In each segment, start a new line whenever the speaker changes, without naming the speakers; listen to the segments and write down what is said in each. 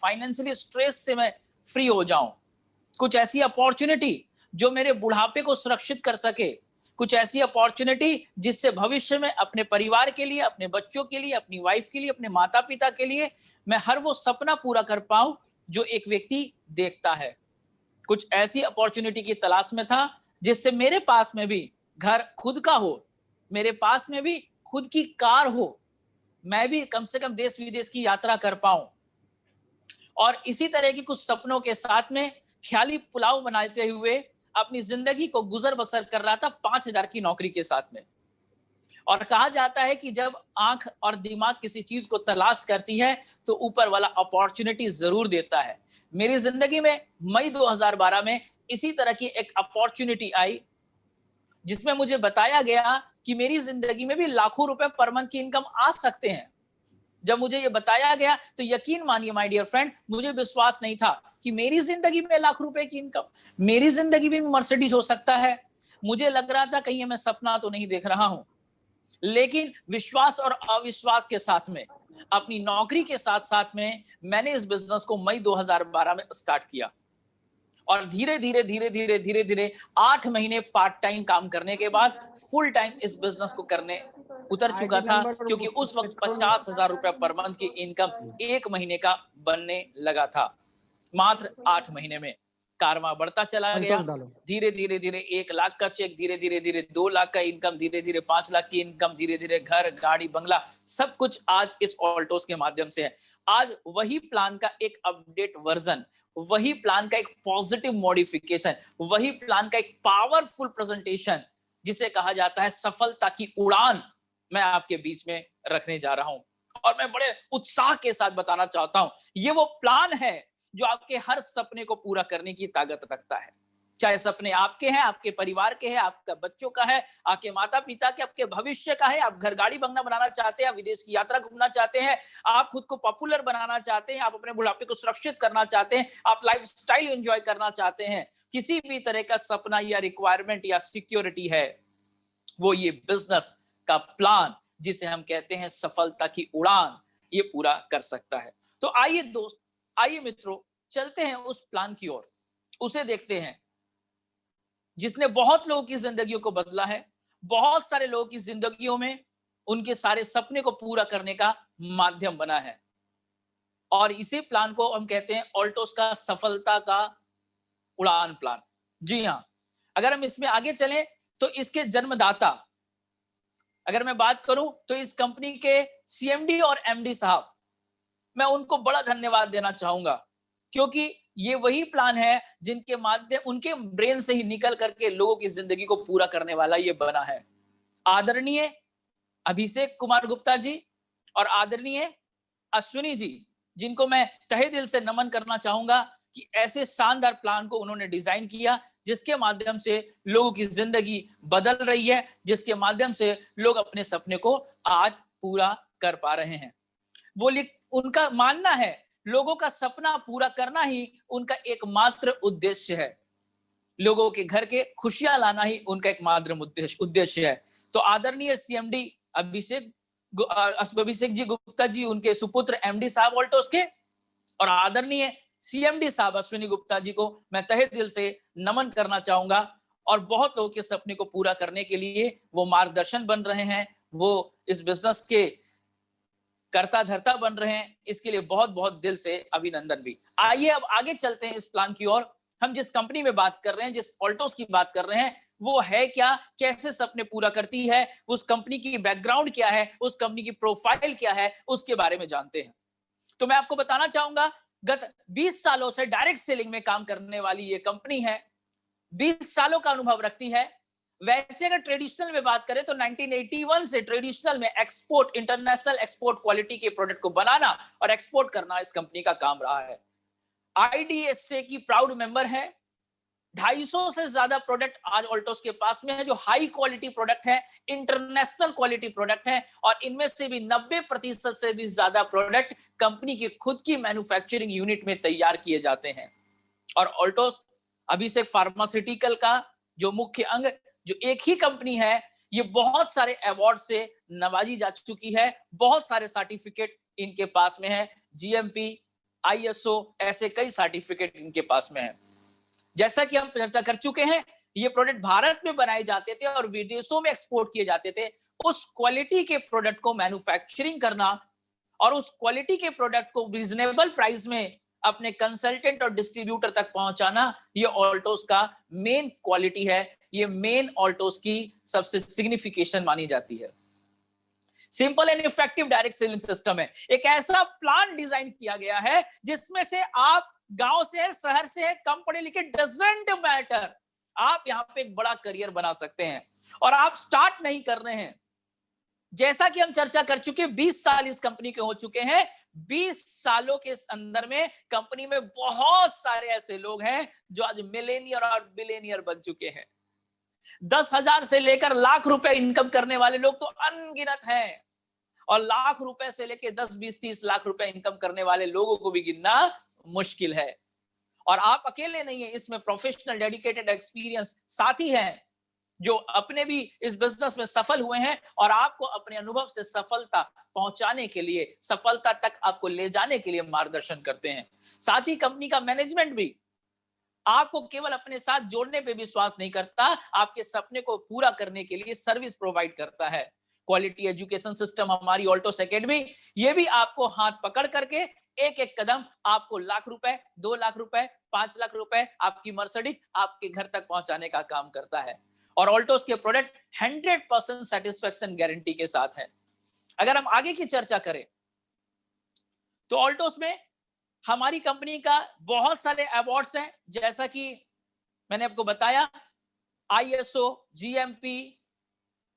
Financially stress से मैं free हो जाऊं, कुछ ऐसी अपॉर्चुनिटी जो मेरे बुढ़ापे को सुरक्षित कर सके, कुछ ऐसी अपॉर्चुनिटी जिससे भविष्य में अपने परिवार के लिए, अपने बच्चों के लिए, अपनी वाइफ के लिए, अपने माता पिता के लिए मैं हर वो सपना पूरा कर पाऊं जो एक व्यक्ति देखता है। कुछ ऐसी अपॉर्चुनिटी की तलाश में था जिससे मेरे पास में भी घर खुद का हो, मेरे पास में भी खुद की कार हो, मैं भी कम से कम देश विदेश की यात्रा कर पाऊं। और इसी तरह की कुछ सपनों के साथ में ख्याली पुलाव बनाते हुए अपनी जिंदगी को गुजर बसर कर रहा था 5,000 की नौकरी के साथ में। और कहा जाता है कि जब आंख और दिमाग किसी चीज को तलाश करती है तो ऊपर वाला अपॉर्चुनिटी जरूर देता है। मेरी जिंदगी में मई 2012 में इसी तरह की एक अपॉर्चुनिटी आई जिसमें मुझे बताया गया कि मेरी जिंदगी में भी लाखों रुपए पर मंथ की इनकम आ सकते हैं। जब मुझे ये बताया गया तो यकीन मानिए माय डियर फ्रेंड, मुझे विश्वास नहीं था कि मेरी जिंदगी में लाख रुपए की इनकम, मेरी जिंदगी में मर्सिडीज हो सकता है। मुझे लग रहा था कहीं मैं सपना तो नहीं देख रहा हूं। लेकिन विश्वास और अविश्वास के साथ में, अपनी नौकरी के साथ साथ में मैंने इस बिजनेस को मई 2012 में स्टार्ट किया। और धीरे धीरे 8 महीने पार्ट टाइम काम करने के बाद फुल टाइम इस बिजनेस को करने उतर चुका था, क्योंकि उस वक्त 50,000 रुपए पर मंथ की इनकम एक महीने का बनने लगा था। मात्र 8 महीने में कारवां बढ़ता चला गया। धीरे धीरे 1 लाख का चेक, धीरे धीरे 2 लाख का इनकम, धीरे धीरे 5 लाख की इनकम, धीरे धीरे घर, गाड़ी, बंगला, सब कुछ आज इस ऑल्टोस के माध्यम से है। आज वही प्लान का एक अपडेट वर्जन, वही प्लान का एक पॉजिटिव मॉडिफिकेशन, वही प्लान का एक पावरफुल प्रेजेंटेशन जिसे कहा जाता है सफलता की उड़ान, मैं आपके बीच में रखने जा रहा हूं। और मैं बड़े उत्साह के साथ बताना चाहता हूं, ये वो प्लान है जो आपके हर सपने को पूरा करने की ताकत रखता है। चाहे सपने आपके हैं, आपके परिवार के हैं, आपके बच्चों का है, आपके माता पिता के, आपके भविष्य का है, आप घर गाड़ी बंगला बनाना चाहते हैं, आप विदेश की यात्रा घूमना चाहते हैं, आप खुद को पॉपुलर बनाना चाहते हैं, आप अपने बुढ़ापे को सुरक्षित करना चाहते हैं, आप लाइफस्टाइल एंजॉय करना चाहते हैं, किसी भी तरह का सपना या रिक्वायरमेंट या सिक्योरिटी है, वो ये बिजनेस का प्लान जिसे हम कहते हैं सफलता की उड़ान, ये पूरा कर सकता है। तो आइए दोस्त, आइए मित्रों, चलते हैं उस प्लान की ओर, उसे देखते हैं जिसने बहुत लोगों की जिंदगियों को बदला है, बहुत सारे लोगों की जिंदगियों में उनके सारे सपने को पूरा करने का माध्यम बना है। और इसी प्लान को हम कहते हैं ऑल्टोस का सफलता का उड़ान प्लान। जी हां, अगर हम इसमें आगे चलें तो इसके जन्मदाता अगर मैं बात करूं तो इस कंपनी के सीएमडी और एमडी साहब, मैं उनको बड़ा धन्यवाद देना चाहूंगा, क्योंकि ये वही प्लान है जिनके माध्यम, उनके ब्रेन से ही निकल करके लोगों की जिंदगी को पूरा करने वाला ये बना है। आदरणीय अभिषेक कुमार गुप्ता जी और आदरणीय अश्विनी जी, जिनको मैं तहे दिल से नमन करना चाहूंगा कि ऐसे शानदार प्लान को उन्होंने डिजाइन किया जिसके माध्यम से लोगों की जिंदगी बदल रही है, जिसके माध्यम से लोग अपने सपने को आज पूरा कर पा रहे हैं। उनका मानना है लोगों का सपना पूरा करना ही उनका एकमात्र उद्देश्य है, लोगों के घर के खुशियां लाना ही उनका एकमात्र उद्देश्य है। तो आदरणीय सीएमडी अभिषेक जी गुप्ता जी, उनके सुपुत्र एमडी साहब ऑल्टोस के, और आदरणीय सीएमडी साहब अश्विनी गुप्ता जी को मैं तहे दिल से नमन करना चाहूंगा। और बहुत लोगों के सपने को पूरा करने के लिए वो मार्गदर्शन बन रहे हैं, वो इस बिजनेस के करता धरता बन रहे हैं, इसके लिए बहुत बहुत दिल से अभिनंदन भी। आइए अब आगे चलते हैं इस प्लान की ओर। हम जिस कंपनी में बात कर रहे हैं, जिस ऑल्टोस की बात कर रहे हैं, वो है क्या, कैसे सपने पूरा करती है, उस कंपनी की बैकग्राउंड क्या है, उस कंपनी की प्रोफाइल क्या है, उसके बारे में जानते हैं। तो मैं आपको बताना चाहूंगा, गत 20 सालों से डायरेक्ट सेलिंग में काम करने वाली ये कंपनी है, 20 सालों का अनुभव रखती है। वैसे अगर ट्रेडिशनल में बात करें तो 1981 से ट्रेडिशनल में एक्सपोर्ट, इंटरनेशनल एक्सपोर्ट क्वालिटी के प्रोडक्ट को बनाना और एक्सपोर्ट करना इस कंपनी का काम रहा है। आईडीएसए की प्राउड मेंबर है। 250 से ज्यादा प्रोडक्ट आज ऑल्टोस के पास में है जो हाई क्वालिटी प्रोडक्ट है, इंटरनेशनल क्वालिटी प्रोडक्ट है, और इनमें से भी 90% से भी ज्यादा प्रोडक्ट कंपनी की खुद की मैन्युफैक्चरिंग यूनिट में तैयार किए जाते हैं। और ऑल्टोस अभिषेक फार्मास्यूटिकल का जो मुख्य अंग, जो एक ही कंपनी है, ये बहुत सारे अवार्ड से नवाजी जा चुकी है, बहुत सारे सर्टिफिकेट इनके पास में है, जीएमपी, ISO, ऐसे कई सर्टिफिकेट इनके पास में है। जैसा कि हम चर्चा कर चुके हैं, ये प्रोडक्ट भारत में बनाए जाते थे और विदेशों में एक्सपोर्ट किए जाते थे। उस क्वालिटी के प्रोडक्ट को मैन्युफैक्चरिंग करना और उस क्वालिटी के प्रोडक्ट को रीजनेबल प्राइस में अपने कंसल्टेंट और डिस्ट्रीब्यूटर तक पहुंचाना, ये ऑल्टोस का मेन क्वालिटी है, ये मेन ऑल्टोस की सबसे सिग्निफिकेशन मानी जाती है। Simple and effective direct selling system है। एक ऐसा प्लान डिजाइन किया गया है जिसमें से आप गांव से है, शहर से है, कम पढ़े लिखे, डजंट मैटर, आप यहां पे एक बड़ा करियर बना सकते हैं। और आप स्टार्ट नहीं कर रहे हैं, जैसा कि हम चर्चा कर चुके, 20 साल इस कंपनी के हो चुके हैं। 20 सालों के अंदर में कंपनी में बहुत सारे ऐसे लोग हैं जो आज मिलेनियर और बिलेनियर बन चुके हैं। 10,000 से लेकर लाख रुपए इनकम करने वाले लोग तो अनगिनत हैं, और लाख रुपए से लेकर 10, 20, 30 लाख रुपए इनकम करने वाले लोगों को भी गिनना मुश्किल है। और आप अकेले नहीं है, इसमें प्रोफेशनल, डेडिकेटेड, एक्सपीरियंस साथी हैं जो अपने भी इस बिजनेस में सफल हुए हैं और आपको अपने अनुभव से सफलता पहुंचाने के लिए, सफलता तक आपको ले जाने के लिए मार्गदर्शन करते हैं। साथ ही कंपनी का मैनेजमेंट भी आपको केवल अपने साथ जोड़ने पे विश्वास नहीं करता, आपके सपने को पूरा करने के लिए सर्विस प्रोवाइड करता है। क्वालिटी एजुकेशन सिस्टम हमारी ऑल्टोस एकेडमी, ये भी आपको हाथ पकड़ करके एक एक कदम आपको लाख रुपए, 2 लाख रुपए, 5 लाख रुपए, आपकी मर्सिडीज आपके घर तक पहुंचाने का काम करता है। और ऑल्टोस के प्रोडक्ट 100% सेटिस्फेक्शन गारंटी के साथ है। अगर हम आगे की चर्चा करें तो ऑल्टोस में हमारी कंपनी का बहुत सारे अवार्ड्स हैं, जैसा कि मैंने आपको बताया, ISO, GMP,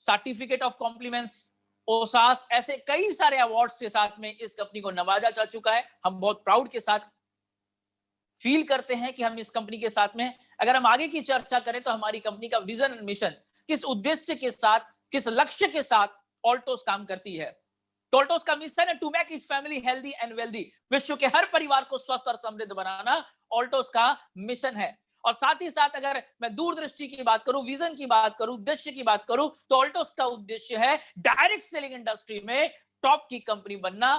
certificate of compliments, OHSAS, ऐसे कई सारे अवार्ड्स के साथ में इस कंपनी को नवाजा जा चुका है। हम बहुत प्राउड के साथ फील करते हैं कि हम इस कंपनी के साथ में। अगर हम आगे की चर्चा करें तो हमारी कंपनी का विजन एंड मिशन, किस उद्देश्य के साथ, किस लक्ष्य के साथ ऑल्टोस काम करती है। तो ऑल्टोस का मिशन है to make his family healthy and wealthy. विश्व के हर परिवार को स्वस्थ और समृद्ध बनाना ऑल्टोस का मिशन है। और साथ ही साथ अगर मैं दूरदृष्टि की बात करूं, विजन की बात करूं, उद्देश्य की बात करूं, तो ऑल्टोस का उद्देश्य है डायरेक्ट सेलिंग इंडस्ट्री में टॉप की कंपनी बनना,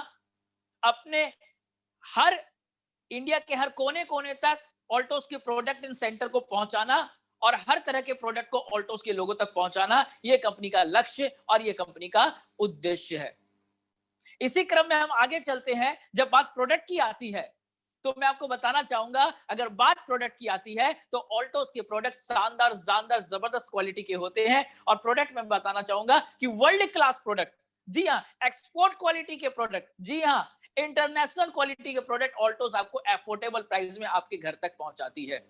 अपने हर इंडिया के हर कोने कोने तक ऑल्टोस के प्रोडक्ट इन सेंटर को पहुंचाना और हर तरह के प्रोडक्ट को ऑल्टोस के लोगों तक पहुंचाना, यह कंपनी का लक्ष्य और यह कंपनी का उद्देश्य है। इसी क्रम में हम आगे चलते हैं। जब बात प्रोडक्ट की आती है तो मैं आपको बताना चाहूंगा, अगर बात प्रोडक्ट की आती है तो ऑल्टोस के प्रोडक्ट शानदार, शानदार, जबरदस्त क्वालिटी के होते हैं। और प्रोडक्ट में बताना चाहूंगा कि वर्ल्ड क्लास प्रोडक्ट, जी हाँ, एक्सपोर्ट क्वालिटी के प्रोडक्ट, जी हाँ, इंटरनेशनल क्वालिटी के प्रोडक्ट ऑल्टोस आपको अफोर्डेबल प्राइस में आपके घर तक पहुंचाती है।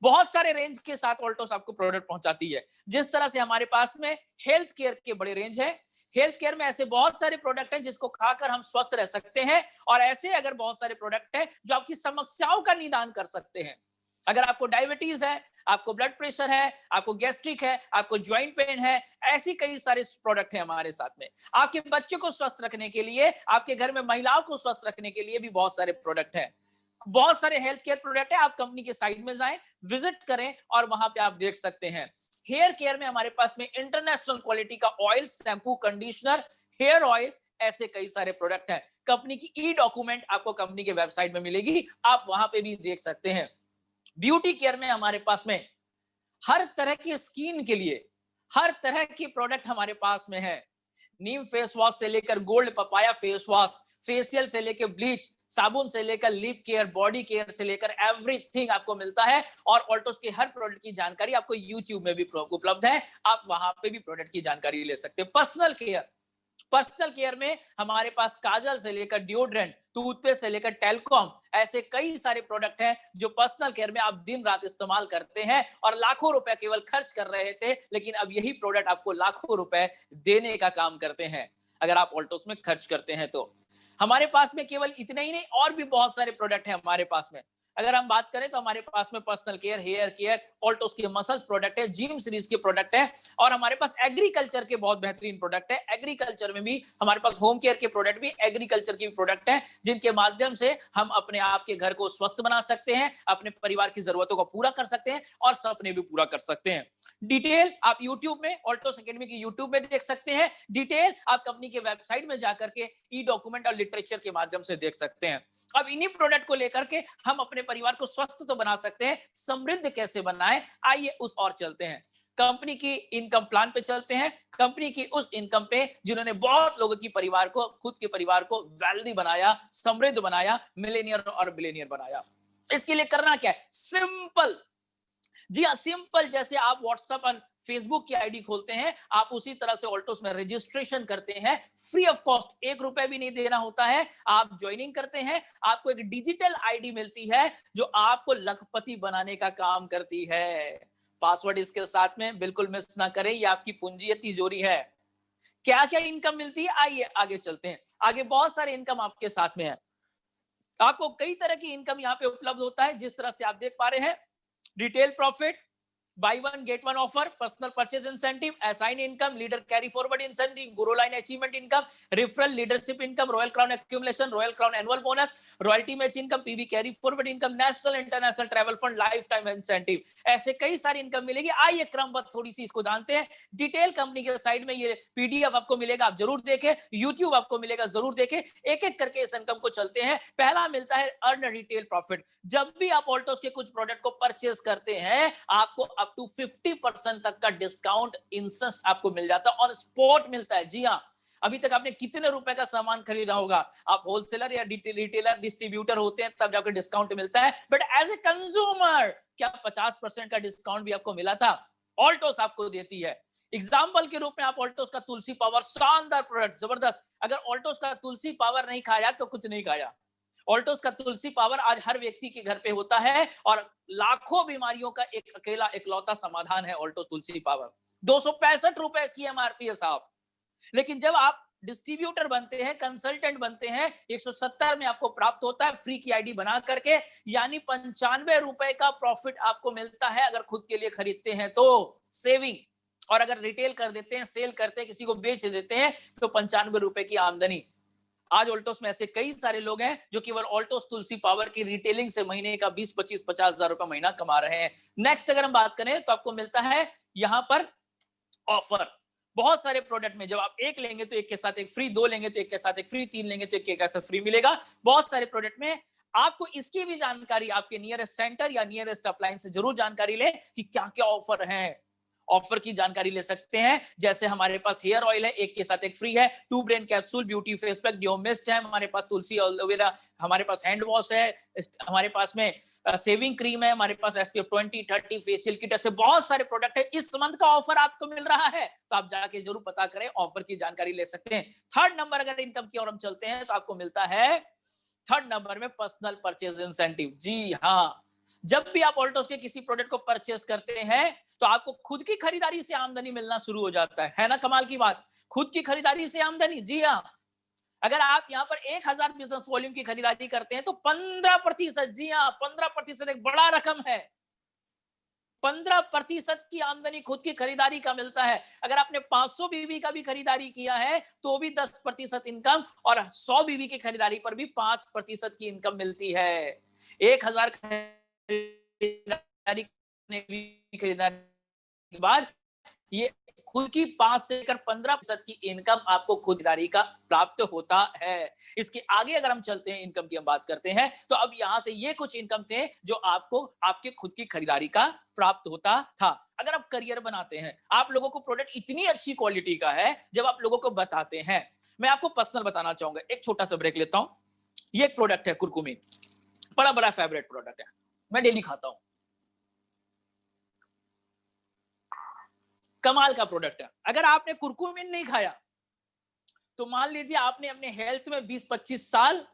बहुत सारे रेंज के साथ ऑल्टोस आपको प्रोडक्ट पहुंचाती है। जिस तरह से हमारे पास में हेल्थ केयर के बड़े रेंज है, हेल्थ केयर में ऐसे बहुत सारे प्रोडक्ट हैं जिसको खाकर हम स्वस्थ रह सकते हैं, और ऐसे अगर बहुत सारे प्रोडक्ट हैं जो आपकी समस्याओं का निदान कर सकते हैं। अगर आपको डायबिटीज है, आपको ब्लड प्रेशर है, आपको गैस्ट्रिक है, आपको ज्वाइंट पेन है, ऐसी कई सारे प्रोडक्ट हैं हमारे साथ में। आपके बच्चे को स्वस्थ रखने के लिए, आपके घर में महिलाओं को स्वस्थ रखने के लिए भी बहुत सारे प्रोडक्ट हैं। बहुत सारे हेल्थ केयर प्रोडक्ट है। आप कंपनी के साइट में जाएं, विजिट करें और वहां पे आप देख सकते हैं। हेयर केयर में हमारे पास में इंटरनेशनल क्वालिटी का oil, shampoo, conditioner, hair oil, ऐसे कई सारे प्रोडक्ट हैं। कंपनी की ई डॉक्यूमेंट आपको कंपनी के वेबसाइट में मिलेगी, आप वहां पे भी देख सकते हैं। ब्यूटी केयर में हमारे पास में हर तरह की स्किन के लिए हर तरह की प्रोडक्ट हमारे पास में है। नीम फेस वॉश से लेकर gold papaya face wash, facial से लेकर ब्लीच, साबुन से लेकर लिप केयर, बॉडी केयर से लेकर एवरीथिंग आपको मिलता है। और ऑल्टोस के हर प्रोडक्ट की जानकारी आपको यूट्यूब में भी उपलब्ध है, आप वहां पे भी प्रोडक्ट की जानकारी ले सकते हैं। पर्सनल केयर में हमारे पास काजल से लेकर डिओड्रेंट, टूथपेस्ट से लेकर टेलकॉम, ऐसे कई सारे प्रोडक्ट हैं जो पर्सनल केयर में आप दिन रात इस्तेमाल करते हैं और लाखों रुपए केवल खर्च कर रहे थे, लेकिन अब यही प्रोडक्ट आपको लाखों रुपए देने का काम करते हैं अगर आप ऑल्टोस में खर्च करते हैं तो। हमारे पास में केवल इतने ही नहीं, और भी बहुत सारे प्रोडक्ट हैं हमारे पास में। अगर हम बात करें तो हमारे पास में personal care, hair care, Altos के मसल्स प्रोडक्ट है, जिम सीरीज के प्रोडक्ट है, और हमारे पास एग्रीकल्चर के बहुत बेहतरीन प्रोडक्ट है। एग्रीकल्चर में भी हमारे पास होम केयर के प्रोडक्ट भी, एग्रीकल्चर के भी प्रोडक्ट है, जिनके माध्यम से हम अपने आप के घर को स्वस्थ बना सकते हैं, अपने परिवार की जरूरतों को पूरा कर सकते हैं और सपने भी पूरा कर सकते हैं। डिटेल आप YouTube में, ऑल्टोस एकेडमी की YouTube में देख सकते हैं। डिटेल आप कंपनी के वेबसाइट में जाकर के ई डॉक्यूमेंट और लिटरेचर के माध्यम से देख सकते हैं। अब इन्हीं प्रोडक्ट को लेकर के हम अपने परिवार को स्वस्थ तो बना सकते हैं, समृद्ध कैसे बनाएं, आइए उस और चलते हैं। कंपनी की इनकम प्लान पे चलते हैं। कंपनी की उस इनकम पे जिन्होंने बहुत लोगों की परिवार को, खुद के परिवार को वेल्दी बनाया, समृद्ध बनाया, मिलेनियर और बिलियनियर बनाया। इसके लिए करना क्या है? सिंपल। जी हाँ, सिंपल। जैसे आप व्हाट्सएप और फेसबुक की आईडी खोलते हैं, आप उसी तरह से ऑल्टोस में रजिस्ट्रेशन करते हैं, फ्री ऑफ कॉस्ट, 1 रुपए भी नहीं देना होता है। आप ज्वाइनिंग करते हैं, आपको एक डिजिटल आईडी मिलती है जो आपको लखपति बनाने का काम करती है। पासवर्ड इसके साथ में बिल्कुल मिस ना करें, ये आपकी पूंजी है, तिजोरी है। क्या क्या इनकम मिलती है, आइए आगे चलते हैं। आगे बहुत सारे इनकम आपके साथ में है। आपको कई तरह की इनकम यहाँ पे उपलब्ध होता है, जिस तरह से आप देख पा रहे हैं। Retail profit, buy one get one offer, personal purchase incentive, assign income, leader carry forward incentive, guru line achievement income, referral leadership income, royal crown accumulation, royal crown annual bonus, royalty match income, pb carry forward income, national international travel fund, lifetime incentive, ऐसे कई सारी income मिलेगी। आइए क्रमबद्ध थोड़ी सी इसको जानते हैं। डिटेल कंपनी के साइड में ये पीडीएफ आपको मिलेगा, आप जरूर देखें। यूट्यूब आपको मिलेगा, जरूर देखें। एक एक करके इस इनकम को चलते हैं। पहला मिलता है अर्न रिटेल प्रॉफिट। जब भी आप ऑल्टोस के कुछ प्रोडक्ट को परचेज करते हैं, आपको अप टू 50% तक का डिस्काउंट इंस्टेंट आपको मिल जाता है, ऑन स्पॉट मिलता है। जी हाँ, अभी तक आपने कितने रुपए का सामान खरीदा होगा, आप होलसेलर या रिटेलर डिस्ट्रीब्यूटर होते हैं तब जाकर डिस्काउंट मिलता है, बट एज ए कंज्यूमर क्या 50% का डिस्काउंट भी आपको मिला था? ऑल्टोस आपको देती है। एग्जाम्पल के रूप में आप ऑल्टोस का तुलसी पावर, शानदार प्रोडक्ट, जबरदस्त। अगर ऑल्टोस का तुलसी पावर नहीं खाया तो कुछ नहीं खाया। ऑल्टोस का तुलसी पावर आज हर व्यक्ति के घर पे होता है और लाखों बीमारियों का एक अकेला इकलौता समाधान है ऑल्टोस तुलसी पावर। 265 रुपए इसकी एमआरपी है साहब। लेकिन जब आप डिस्ट्रीब्यूटर बनते हैं, कंसल्टेंट बनते हैं, 170 में आपको प्राप्त होता है फ्री की आईडी बना करके, यानी 95 रुपए का प्रॉफिट आपको मिलता है अगर खुद के लिए खरीदते हैं तो, सेविंग। और अगर रिटेल कर देते हैं, सेल करते हैं, किसी को बेच देते हैं तो 95 रुपए की आमदनी। आज ऑल्टोस में ऐसे कई सारे लोग हैं जो केवल ऑल्टोस तुलसी पावर की रिटेलिंग से महीने का 20, 25, 50 हजार रुपए महीना कमा रहे हैं। नेक्स्ट अगर हम बात करें तो आपको मिलता है यहां पर ऑफर। बहुत सारे प्रोडक्ट में जब आप एक लेंगे तो एक के साथ एक फ्री, 2 लेंगे तो एक के साथ एक फ्री, 3 लेंगे तो एक के साथ फ्री मिलेगा। बहुत सारे प्रोडक्ट में आपको इसकी भी जानकारी आपके नियरेस्ट सेंटर या नियरेस्ट अप्लायंस से जरूर जानकारी लें कि क्या क्या ऑफर है। ऑफर की जानकारी ले सकते हैं। जैसे हमारे पास हेयर ऑयल है, एक के साथ एक फ्री है, 2 brain capsule, beauty face pack, deo mist है, हमारे पास तुलसी एलोवेरा, हमारे पास हैंड वॉश है, हमारे पास में सेविंग क्रीम है, हमारे पास SPF 20, 30 फेशियल किट, ऐसे बहुत सारे प्रोडक्ट है। इस मंथ का ऑफर आपको मिल रहा है तो आप जाके जरूर पता करें, ऑफर की जानकारी ले सकते हैं। थर्ड नंबर अगर इनकम की ओर हम चलते हैं तो आपको मिलता है थर्ड नंबर में पर्सनल परचेज इंसेंटिव। जी हाँ, जब भी आप ऑल्टोस के किसी प्रोडक्ट को परचेस करते हैं तो आपको खुद की खरीदारी से आमदनी मिलना शुरू हो जाता है ना? कमाल की बात, खुद की खरीदारी से आमदनी। जी हाँ, अगर आप यहाँ पर 1000 बिजनेस वॉल्यूम की खरीदारी करते हैं तो 15%, जी हाँ 15% एक बड़ा रकम है। 15% की आमदनी खुद की खरीदारी का मिलता है। अगर आपने 500 बीबी का भी खरीदारी किया है तो भी 10% इनकम, और 100 बीबी की खरीदारी पर भी 5% की इनकम मिलती है। 1000 खरीदारी के बाद ये खुद की 5 से लेकर 15% की इनकम आपको खुददारी का प्राप्त होता है। इसके आगे अगर हम चलते हैं, इनकम की हम बात करते हैं, तो अब यहां से ये कुछ इनकम थे जो आपको आपके खुद की खरीदारी का प्राप्त होता था। अगर आप करियर बनाते हैं, आप लोगों को प्रोडक्ट इतनी अच्छी क्वालिटी का है, जब आप लोगों को बताते हैं, मैं आपको पर्सनल बताना चाहूंगा। एक छोटा सा ब्रेक लेता हूं। ये एक प्रोडक्ट है कुरकुमिन, बड़ा फेवरेट प्रोडक्ट है, मैं डेली खाता हूं। कमाल का प्रोडक्ट है। अगर आपने कुरकुमिन नहीं खाया तो मान लीजिए आपने अपने हेल्थ में 20-25 साल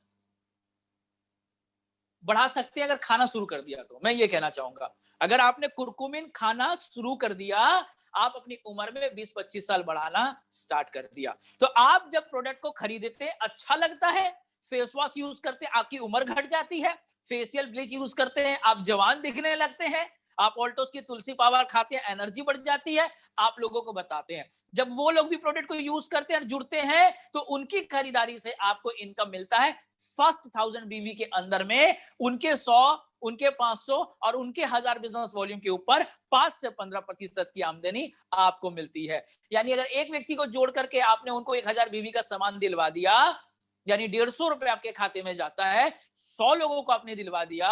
बढ़ा सकते हैं अगर खाना शुरू कर दिया तो। मैं ये कहना चाहूंगा, अगर आपने कुरकुमिन खाना शुरू कर दिया, आप अपनी उम्र में 20-25 साल बढ़ाना स्टार्ट कर दिया। तो आप जब प्रोडक्ट को खरीदते हैं, अच्छा लगता है, फेस वॉश यूज करते हैं, आपकी उम्र घट जाती है, फेशियल ब्लीच यूज करते हैं, आप जवान दिखने लगते हैं, आप ऑल्टोस की तुलसी पावर खाते हैं, एनर्जी बढ़ जाती है, आप लोगों को बताते हैं। जब वो लोग भी प्रोडक्ट को यूज करते हैं और जुड़ते हैं तो उनकी खरीदारी से आपको इनकम मिलता है। फर्स्ट 1000 बीवी के अंदर में उनके 100 उनके 500 और उनके 1000 बिजनेस वॉल्यूम के ऊपर 5 से 15% की आमदनी आपको मिलती है। यानी अगर एक व्यक्ति को जोड़ करके आपने उनको 1000 बीवी का सामान दिलवा दिया, यानी 150 रुपए आपके खाते में जाता है, 100 लोगों को आपने दिलवा दिया,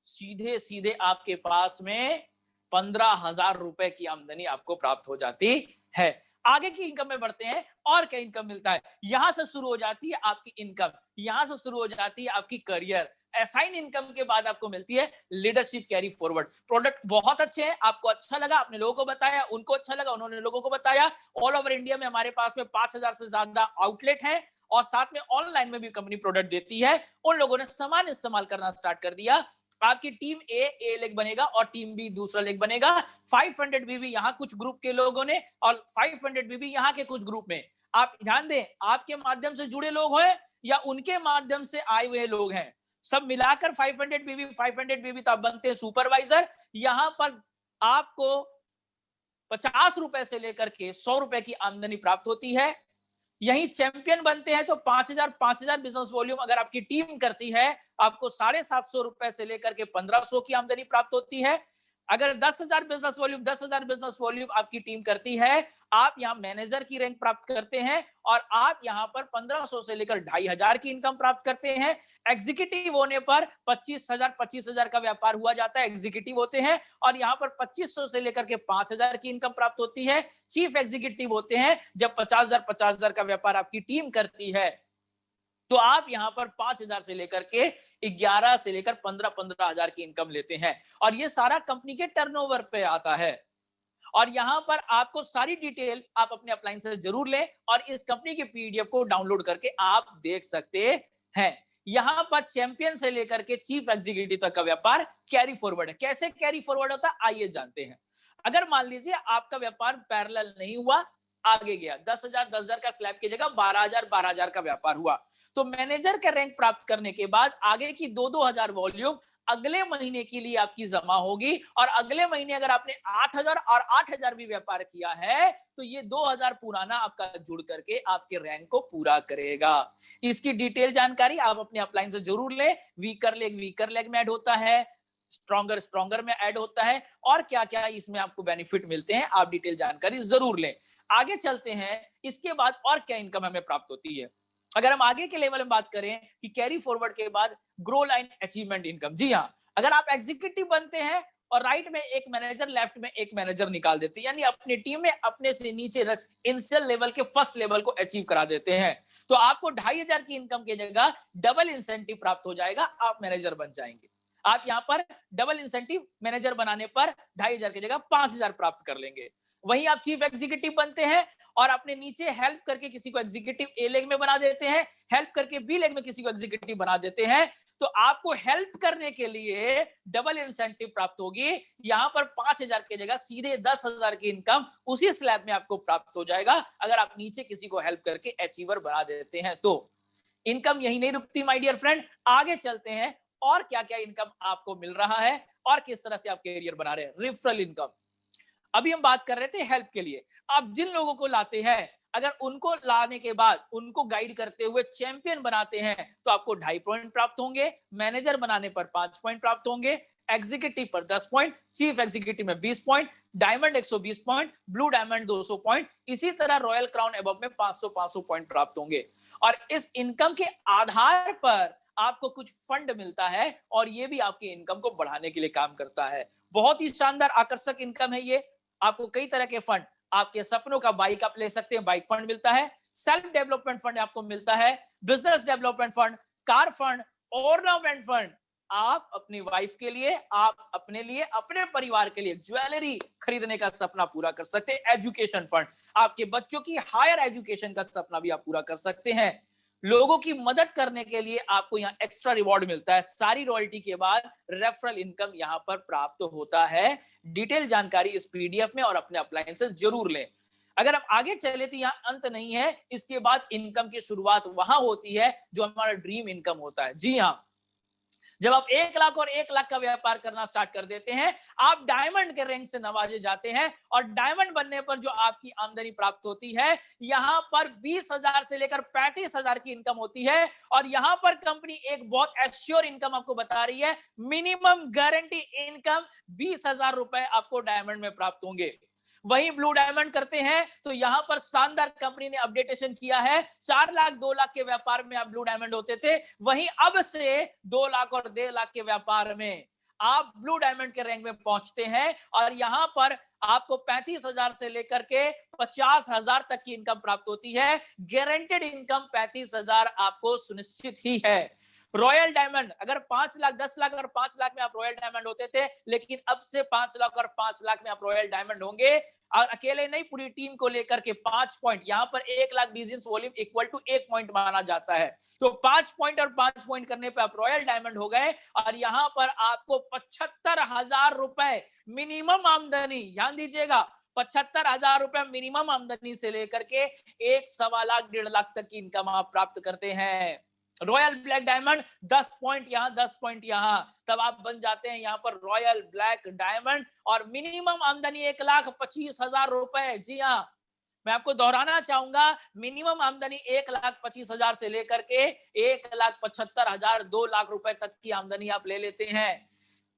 सीधे सीधे आपके पास में 15,000 रुपए की आमदनी आपको प्राप्त हो जाती है। आगे की इनकम में बढ़ते हैं और क्या इनकम मिलता है। यहां से शुरू हो जाती है आपकी इनकम, यहां से शुरू हो जाती है आपकी करियर। असाइन इनकम के बाद आपको मिलती है लीडरशिप कैरी फॉरवर्ड। प्रोडक्ट बहुत अच्छे हैं, आपको अच्छा लगा, आपने लोगों को बताया, उनको अच्छा लगा, उन्होंने लोगों को बताया। ऑल ओवर इंडिया में हमारे पास में 5,000 से ज्यादा आउटलेट है और साथ में ऑनलाइन में भी कंपनी प्रोडक्ट देती है। उन लोगों ने सामान इस्तेमाल करना स्टार्ट कर दिया। आपकी टीम ए लेग बनेगा और टीम बी दूसरा लेग बनेगा। 500 बीबी यहाँ कुछ ग्रुप के लोगों ने और 500 बीबी यहाँ के कुछ ग्रुप में। आप ध्यान दें, आपके माध्यम से जुड़े लोग हैं या उनके माध्यम से आए हुए लोग हैं, सब मिलाकर 500 बीबी तो आप बनते हैं सुपरवाइजर। यहां पर आपको 50 रुपए से लेकर के 100 रुपए की आमदनी प्राप्त होती है। यही चैंपियन बनते हैं तो 5,000 बिजनेस वॉल्यूम अगर आपकी टीम करती है, आपको 750 रुपए से लेकर के 1500 की आमदनी प्राप्त होती है। अगर 10,000 बिजनेस वॉल्यूम आपकी टीम करती है, आप यहां मैनेजर की रैंक प्राप्त करते हैं और आप यहां पर 1500 से लेकर 2,500 की इनकम प्राप्त करते हैं। एग्जीक्यूटिव होने पर 25,000 का व्यापार हुआ जाता है, एग्जीक्यूटिव होते हैं और यहां पर 2500 से लेकर के 5,000 की इनकम प्राप्त होती है। चीफ एग्जीक्यूटिव होते हैं जब 50,000 का व्यापार आपकी टीम करती है, तो आप यहां पर 5,000 से लेकर के 11 से लेकर 15,000 की इनकम लेते हैं और ये सारा कंपनी के टर्नओवर पे आता है। और यहां पर आपको सारी डिटेल आप अपने अप्लायंस से जरूर लें और इस कंपनी के पीडीएफ को डाउनलोड करके आप देख सकते हैं। यहां पर चैंपियन से लेकर के चीफ एग्जीक्यूटिव तक का व्यापार कैरी फॉरवर्ड है। कैसे कैरी फॉरवर्ड होता है, आइए जानते हैं। अगर मान लीजिए आपका व्यापार पैरेलल नहीं हुआ, आगे गया 10,000 का स्लैब की जगह 12,000 का व्यापार हुआ, तो मैनेजर का रैंक प्राप्त करने के बाद आगे की 2,000 वॉल्यूम अगले महीने के लिए आपकी जमा होगी और अगले महीने अगर आपने 8,000 और 8,000 भी व्यापार किया है तो ये 2,000 पुराना आपका जुड़ करके आपके रैंक को पूरा करेगा। इसकी डिटेल जानकारी आप अपने अप्लायंस से जरूर लें। वीकर लेग में ऐड होता है, स्ट्रॉन्गर में ऐड होता है और क्या क्या इसमें आपको बेनिफिट मिलते हैं, आप डिटेल जानकारी जरूर लें। आगे चलते हैं, इसके बाद और क्या इनकम हमें प्राप्त होती है। अगर हम आगे के लेवल में बात करें कि कैरी फॉरवर्ड के बाद ग्रो लाइन अचीवमेंट इनकम, जी हाँ, अगर आप एग्जीक्यूटिव बनते हैं और राइट में एक मैनेजर, लेफ्ट में एक मैनेजर निकाल देते हैं, यानी अपनी टीम में अपने से नीचे इनिशियल लेवल के फर्स्ट लेवल को अचीव करा देते हैं, तो आपको 2,500 की इनकम की जगह डबल इंसेंटिव प्राप्त हो जाएगा, आप मैनेजर बन जाएंगे। आप यहाँ पर डबल इंसेंटिव मैनेजर बनाने पर 2,500 की जगह 5,000 प्राप्त कर लेंगे। वहीं आप चीफ एग्जीक्यूटिव बनते हैं और अपने नीचे हेल्प करके किसी को एग्जीक्यूटिव ए लेग में बना देते हैं, हेल्प करके बी लेग में किसी को एग्जीक्यूटिव बना देते हैं, तो आपको हेल्प करने के लिए डबल इंसेंटिव प्राप्त होगी। यहां पर 5,000 की जगह सीधे 10,000 की इनकम उसी स्लैब में आपको प्राप्त हो जाएगा अगर आप नीचे किसी को हेल्प करके अचीवर बना देते हैं। तो इनकम यही नहीं रुकती माय डियर फ्रेंड, आगे चलते हैं और क्या क्या इनकम आपको मिल रहा है और किस तरह से आप कैरियर बना रहे हैं। रेफरल इनकम, अभी हम बात कर रहे थे हेल्प के लिए। आप जिन लोगों को लाते हैं, अगर उनको लाने के बाद उनको गाइड करते हुए चैंपियन बनाते हैं तो आपको 2.5 पॉइंट प्राप्त होंगे, मैनेजर बनाने पर 5 पॉइंट प्राप्त होंगे, एग्जीक्यूटिव पर 10 पॉइंट, चीफ एग्जीक्यूटिव में 20 point, diamond 120 point, blue diamond 200 point, इसी तरह रॉयल क्राउन एबव में 500 पॉइंट प्राप्त होंगे। और इस इनकम के आधार पर आपको कुछ फंड मिलता है और ये भी आपकी इनकम को बढ़ाने के लिए काम करता है। बहुत ही शानदार आकर्षक इनकम है ये। आपको कई तरह के फंड, आपके सपनों का बाइक आप ले सकते हैं, बाइक फंड मिलता है, सेल्फ डेवलपमेंट फंड आपको मिलता है, business development fund, car fund, ornament fund. आप अपनी वाइफ के लिए, आप अपने लिए, अपने परिवार के लिए ज्वेलरी खरीदने का सपना पूरा कर सकते हैं। एजुकेशन फंड, आपके बच्चों की हायर एजुकेशन का सपना भी आप पूरा कर सकते हैं। लोगों की मदद करने के लिए आपको यहाँ एक्स्ट्रा रिवॉर्ड मिलता है। सारी रॉयल्टी के बाद रेफरल इनकम यहाँ पर प्राप्त होता है। डिटेल जानकारी इस पीडीएफ में और अपने अप्लायंसेस जरूर लें। अगर हम आगे चले तो यहाँ अंत नहीं है, इसके बाद इनकम की शुरुआत वहां होती है जो हमारा ड्रीम इनकम होता है। जी हाँ, जब आप 1 लाख और 1 लाख का व्यापार करना स्टार्ट कर देते हैं, आप डायमंड के रैंक से नवाजे जाते हैं और डायमंड बनने पर जो आपकी आमदनी प्राप्त होती है, यहां पर 20,000 से लेकर 35,000 की इनकम होती है। और यहां पर कंपनी एक बहुत एश्योर इनकम आपको बता रही है, मिनिमम गारंटी इनकम 20,000 रुपए आपको डायमंड में प्राप्त होंगे। वहीं ब्लू डायमंड करते हैं तो यहां पर शानदार कंपनी ने अपडेटेशन किया है, 4 लाख 2 लाख के व्यापार में आप ब्लू डायमंड होते थे, वहीं अब से 2 लाख और 1.5 लाख के व्यापार में आप ब्लू डायमंड के रैंक में पहुंचते हैं। और यहां पर आपको 35,000 से लेकर के 50,000 तक की इनकम प्राप्त होती है। गारंटेड इनकम 35,000 आपको सुनिश्चित ही है। रॉयल डायमंड, अगर 5 लाख 10 लाख और 5 लाख में आप रॉयल डायमंड होते थे, लेकिन अब से 5 लाख और 5 लाख में आप रॉयल डायमंड होंगे। और अकेले नहीं, पूरी टीम को लेकर के 5 पॉइंट, यहां पर 1 lakh business volume equal to 1 point माना जाता है। तो 5 पॉइंट और 5 पॉइंट करने पे आप रॉयल डायमंड हो गए। और यहां पर आपको 75,000 रुपए मिनिमम आमदनी, ध्यान दीजिएगा, 75,000 रुपए मिनिमम आमदनी से लेकर के 1.25 लाख 1.5 लाख तक की इनकम आप प्राप्त करते हैं। रॉयल ब्लैक डायमंड 10 पॉइंट यहां, 10 पॉइंट यहां, तब आप बन जाते हैं यहां पर रॉयल ब्लैक डायमंड। और मिनिमम आमदनी 1,25,000 रुपए। जी हां, मैं आपको दोहराना चाहूंगा, मिनिमम आमदनी 1,25,000 से लेकर के 1,75,000 2 लाख रुपए तक की आमदनी आप ले लेते हैं।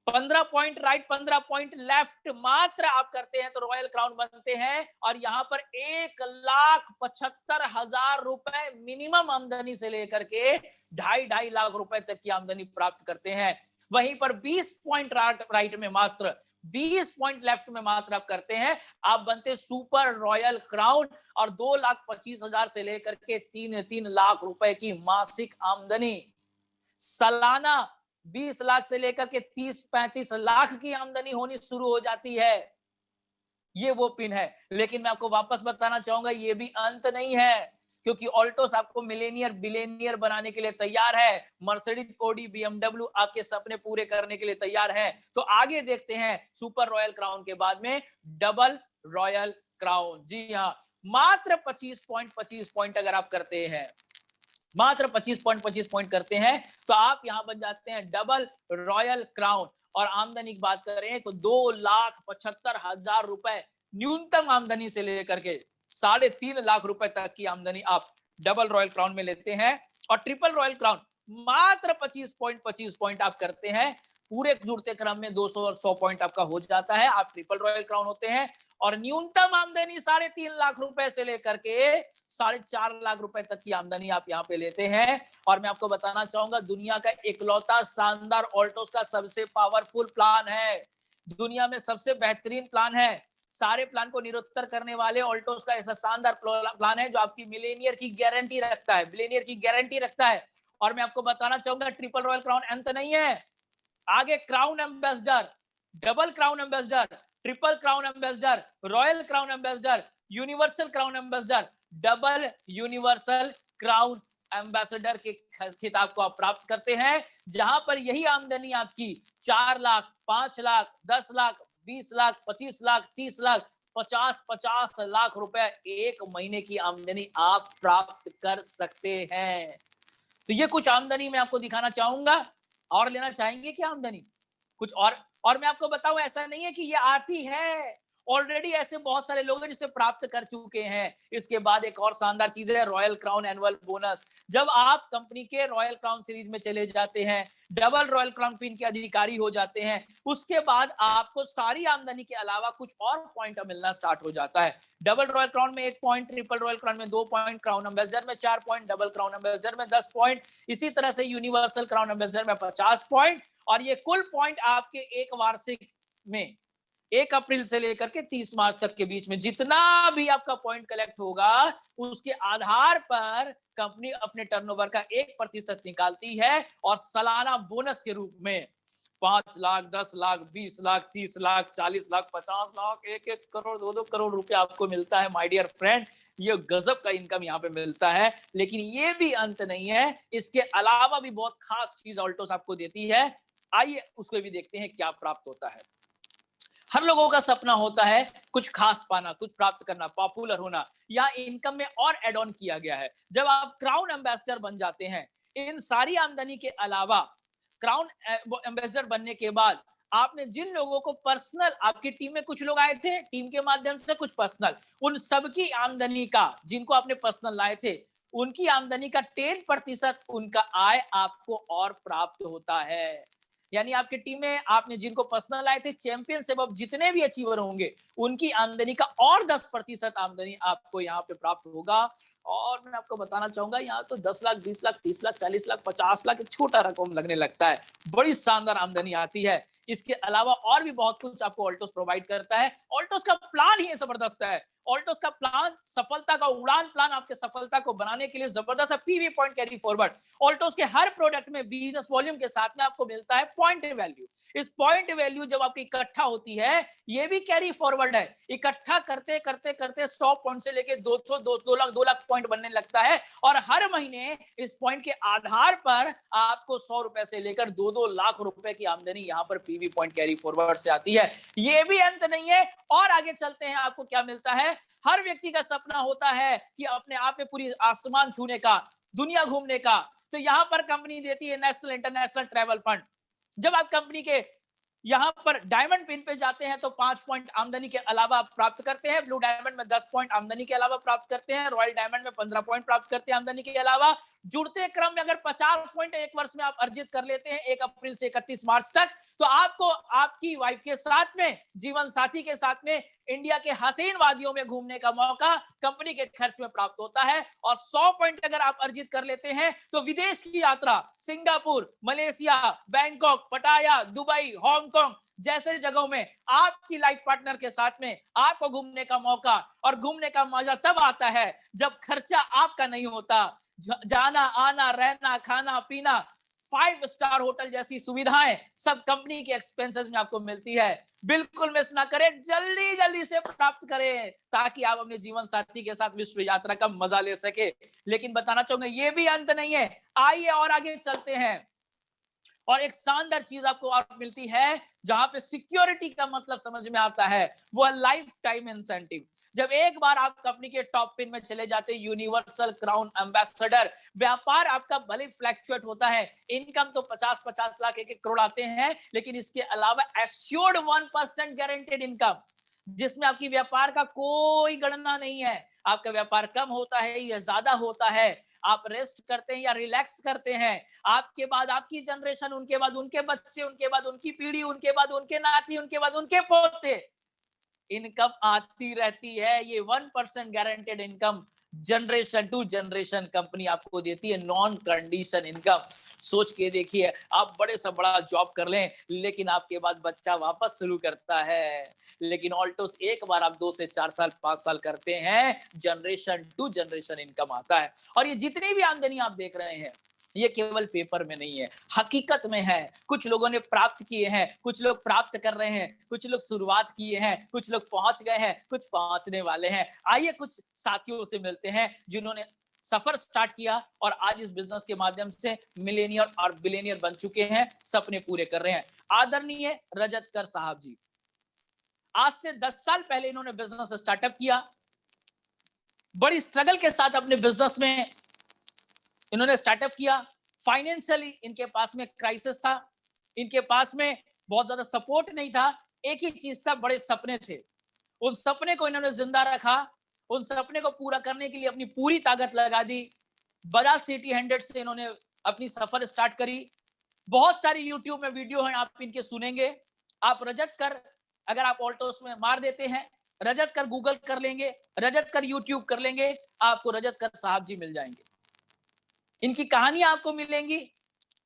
15 पॉइंट राइट, 15 पॉइंट लेफ्ट मात्र आप करते हैं तो रॉयल क्राउन बनते हैं। और यहां पर 1,75,000 रुपए मिनिमम आमदनी से लेकर के 2.5 लाख रुपए तक की आमदनी प्राप्त करते हैं। वहीं पर 20 पॉइंट राइट में मात्र, 20 पॉइंट लेफ्ट में मात्र आप करते हैं, आप बनते सुपर रॉयल क्राउन। और 2,25,000 से लेकर के 3 लाख रुपए की मासिक आमदनी, सालाना 20 लाख से लेकर के 30-35 लाख की आमदनी होनी शुरू हो जाती है। ये वो पिन है। लेकिन मैं आपको वापस बताना चाहूंगा, ये भी अंत नहीं है, क्योंकि ऑल्टोस आपको मिलेनियर बिलेनियर बनाने के लिए तैयार है। मर्सिडीज, ऑडी, बीएमडब्ल्यू आपके सपने पूरे करने के लिए तैयार है। तो आगे देखते हैं सुपर रॉयल क्राउन के बाद में डबल रॉयल क्राउन। जी हाँ, मात्र 25 पॉइंट अगर आप करते हैं, मात्र 25 पॉइंट करते हैं, तो आप यहां बन जाते हैं डबल रॉयल क्राउन। और आमदनी की बात करें तो 2,75,000 रुपए न्यूनतम आमदनी से लेकर के 3.5 लाख रुपए तक की आमदनी आप डबल रॉयल क्राउन में लेते हैं। और ट्रिपल रॉयल क्राउन मात्र 25 पॉइंट आप करते हैं, पूरे जुड़ते क्रम में 200 और 100 पॉइंट आपका हो जाता है, आप ट्रिपल रॉयल क्राउन होते हैं। और न्यूनतम आमदनी 3.5 लाख रुपए से लेकर के 4.5 लाख रुपए तक की आमदनी आप यहां पे लेते हैं। और मैं आपको बताना चाहूंगा, दुनिया का इकलौता शानदार ऑल्टोस का सबसे पावरफुल प्लान है, दुनिया में सबसे बेहतरीन प्लान है। सारे प्लान को निरुत्तर करने वाले ऑल्टोस का ऐसा शानदार प्लान है जो आपकी मिलेनियर की गारंटी रखता है, बिलियनियर की गारंटी रखता है। और मैं आपको बताना चाहूंगा, ट्रिपल रॉयल क्राउन अंत नहीं है, आगे crown ambassador, double crown ambassador, triple crown ambassador, royal crown ambassador, universal crown ambassador, double universal crown ambassador के खिताब को आप प्राप्त करते हैं। जहां पर यही आमदनी आपकी 4 लाख, 5 लाख, 10 लाख, 20 लाख, 25 लाख, 30 लाख, 50 लाख रुपए एक महीने की आमदनी आप प्राप्त कर सकते हैं। तो ये कुछ आमदनी मैं आपको दिखाना चाहूंगा। और लेना चाहेंगे क्या आमदनी कुछ और मैं आपको बताऊं, ऐसा नहीं है कि ये आती है, ऑलरेडी ऐसे बहुत सारे लोग हैं जिसे प्राप्त कर चुके हैं। इसके बाद एक और शानदार चीज है, रॉयल क्राउन एनुअल बोनस। जब आप कंपनी के रॉयल क्राउन सीरीज में चले जाते हैं, डबल रॉयल क्राउन पिन के अधिकारी हो जाते हैं, उसके बाद आपको सारी आमदनी के अलावा कुछ और पॉइंट मिलना स्टार्ट हो जाता है। डबल रॉयल क्राउन में 1 पॉइंट, ट्रिपल रॉयल क्राउन में 2 पॉइंट, क्राउन एम्बेसडर में 4 पॉइंट, डबल क्राउन एम्बेसडर में 10 पॉइंट, इसी तरह से यूनिवर्सल क्राउन एम्बेसडर में 50 पॉइंट। और ये कुल पॉइंट आपके एक वार्षिक में 1 अप्रैल से लेकर के 30 मार्च तक के बीच में जितना भी आपका पॉइंट कलेक्ट होगा, उसके आधार पर कंपनी अपने टर्नओवर का 1% निकालती है। और सालाना बोनस के रूप में 5 लाख, 10 लाख, 20 लाख, 30 लाख, 40 लाख, 50 लाख, 1-1 करोड़, 2-2 करोड़ रुपया आपको मिलता है माय डियर फ्रेंड। ये गजब का इनकम यहाँ पे मिलता है। लेकिन ये भी अंत नहीं है, इसके अलावा भी बहुत खास चीज ऑल्टोस आपको देती है। आइए उसको भी देखते हैं क्या प्राप्त होता है। हर लोगों का सपना होता है कुछ खास पाना, कुछ प्राप्त करना, पॉपुलर होना। या इनकम में और एड ऑन किया गया है, जब आप क्राउन एम्बेसडर बन जाते हैं, इन सारी आमदनी के अलावा क्राउन एम्बेसडर बनने के बाद आपने जिन लोगों को पर्सनल, आपकी टीम में कुछ लोग आए थे टीम के माध्यम से, कुछ पर्सनल, उन सबकी आमदनी का, जिनको आपने पर्सनल लाए थे, उनकी आमदनी का 10% उनका आय आपको और प्राप्त होता है। यानी आपकी टीम में आपने जिनको पर्सनल लाए थे, चैंपियनशिप अब जितने भी अचीवर होंगे, उनकी आमदनी का और 10% आमदनी आपको यहाँ पे प्राप्त होगा। और मैं आपको बताना चाहूंगा, यहाँ तो 10 लाख, 20 लाख, 30 लाख, 40 लाख, 50 लाख एक छोटा रकम लगने लगता है, बड़ी शानदार आमदनी आती है। इसके अलावा और भी बहुत कुछ आपको ऑल्टोस प्रोवाइड करता है। ऑल्टोस का प्लान ही जबरदस्त है। ऑल्टोस का प्लान, सफलता का उड़ान प्लान, आपके सफलता को बनाने के लिए जबरदस्त है। PV point carry forward, Altos के हर प्रोडक्ट में बिजनेस वॉल्यूम के साथ में आपको मिलता है पॉइंट वैल्यू। इस पॉइंट वैल्यू जब आपकी इकट्ठा होती है, ये भी कैरी फॉरवर्ड है। इकट्ठा करते करते करते 100 पॉइंट से लेके 2 लाख पॉइंट बनने लगता है, और हर महीने इस पॉइंट के आधार पर आपको 100 रुपए से लेकर 2 लाख रुपए की आमदनी यहाँ पर पीवी पॉइंट कैरी फॉरवर्ड से आती है। ये भी अंत नहीं है, और आगे चलते हैं। आपको क्या मिलता है? हर व्यक्ति का सपना होता है कि अपने आप में पूरी आसमान छूने का, दुनिया घूमने का, तो यहां पर कंपनी देती है नेशनल इंटरनेशनल ट्रैवल फंड। जब आप कंपनी के यहां पर डायमंड पिन पे जाते हैं तो 5 पॉइंट आमदनी के अलावा आप प्राप्त करते हैं, ब्लू डायमंड में 10 पॉइंट आमदनी के अलावा प्राप्त करते हैं, रॉयल डायमंड में 15 पॉइंट प्राप्त करते हैं आमदनी के अलावा। जुड़ते क्रम में अगर 50 पॉइंट एक वर्ष में आप अर्जित कर लेते हैं 1 अप्रैल से 31 मार्च तक, तो आपको आपकी वाइफ के साथ में, जीवन साथी के साथ में इंडिया के हसीन वादियों में घूमने का मौका कंपनी के खर्च में प्राप्त होता है। और 100 पॉइंट अगर आप अर्जित कर लेते हैं तो विदेश की यात्रा, सिंगापुर, मलेशिया, बैंकॉक, पटाया, दुबई, हांगकांग जैसे जगहों में आपकी लाइफ पार्टनर के साथ में आपको घूमने का मौका, और घूमने का मजा तब आता है जब खर्चा आपका नहीं होता। जाना आना, रहना, खाना पीना, 5 स्टार होटल जैसी सुविधाएं सब कंपनी के एक्सपेंसेस में आपको मिलती है। बिल्कुल मिस ना करें, जल्दी जल्दी से प्राप्त करें, ताकि आप अपने जीवन साथी के साथ विश्व यात्रा का मजा ले सके। लेकिन बताना चाहूंगा, ये भी अंत नहीं है। आइए और आगे चलते हैं, और एक शानदार चीज आपको और मिलती है, जहां पे सिक्योरिटी का मतलब समझ में आता है, वो लाइफ टाइम इंसेंटिव। जब एक बार आप कंपनी के टॉप पिन में चले जाते हैं, यूनिवर्सल क्राउन एम्बेसडर, व्यापार आपका भले फ्लैक्चुएट होता है, इनकम तो 50-50 लाख 1-1 करोड़ आते हैं, लेकिन इसके अलावा एश्योर्ड 1% गारंटेड इनकम, जिसमें आपकी व्यापार का कोई गणना नहीं है। आपका व्यापार कम होता है या ज्यादा होता है, आप रेस्ट करते हैं या रिलैक्स करते हैं, आपके बाद आपकी जनरेशन, उनके बाद उनके बच्चे, उनके बाद उनकी पीढ़ी, उनके बाद उनके नाती, उनके बाद उनके पोते, इनकम आती रहती है। ये 1% guaranteed income generation to generation company आपको देती है, नॉन कंडीशन इनकम। सोच के देखिए, आप बड़े से बड़ा जॉब कर लें, लेकिन आपके बाद बच्चा वापस शुरू करता है, लेकिन ऑल्टोस एक बार आप 2 से 4 साल 5 साल करते हैं, जनरेशन टू जनरेशन इनकम आता है। और ये जितनी भी आमदनी आप देख रहे हैं, ये केवल पेपर में नहीं है, हकीकत में है। कुछ लोगों ने प्राप्त किए हैं, कुछ लोग प्राप्त कर रहे हैं, कुछ लोग शुरुआत किए हैं, कुछ लोग पहुंच गए हैं, कुछ पहुंचने वाले हैं। आइए कुछ साथियों से मिलते हैं जिन्होंने सफर स्टार्ट किया और आज इस बिजनेस के माध्यम से मिलेनियर और बिलियनियर बन चुके हैं, सपने पूरे कर रहे हैं। आदरणीय रजतकर साहब जी, आज से 10 साल पहले इन्होंने बिजनेस स्टार्टअप किया, बड़ी स्ट्रगल के साथ अपने बिजनेस में इन्होंने स्टार्टअप किया। फाइनेंशियली इनके पास में क्राइसिस था, इनके पास में बहुत ज्यादा सपोर्ट नहीं था। एक ही चीज था, बड़े सपने थे। उन सपने को इन्होंने जिंदा रखा, उन सपने को पूरा करने के लिए अपनी पूरी ताकत लगा दी। बजाज सिटी 100 से इन्होंने अपनी सफर स्टार्ट करी। बहुत सारी यूट्यूब में वीडियो हैं, आप इनके सुनेंगे। आप रजत कर अगर आप ऑल्टोस में मार देते हैं, रजत कर गूगल कर लेंगे, रजत कर यूट्यूब कर लेंगे, आपको रजत कर साहब जी मिल जाएंगे। इनकी कहानियां आपको मिलेंगी,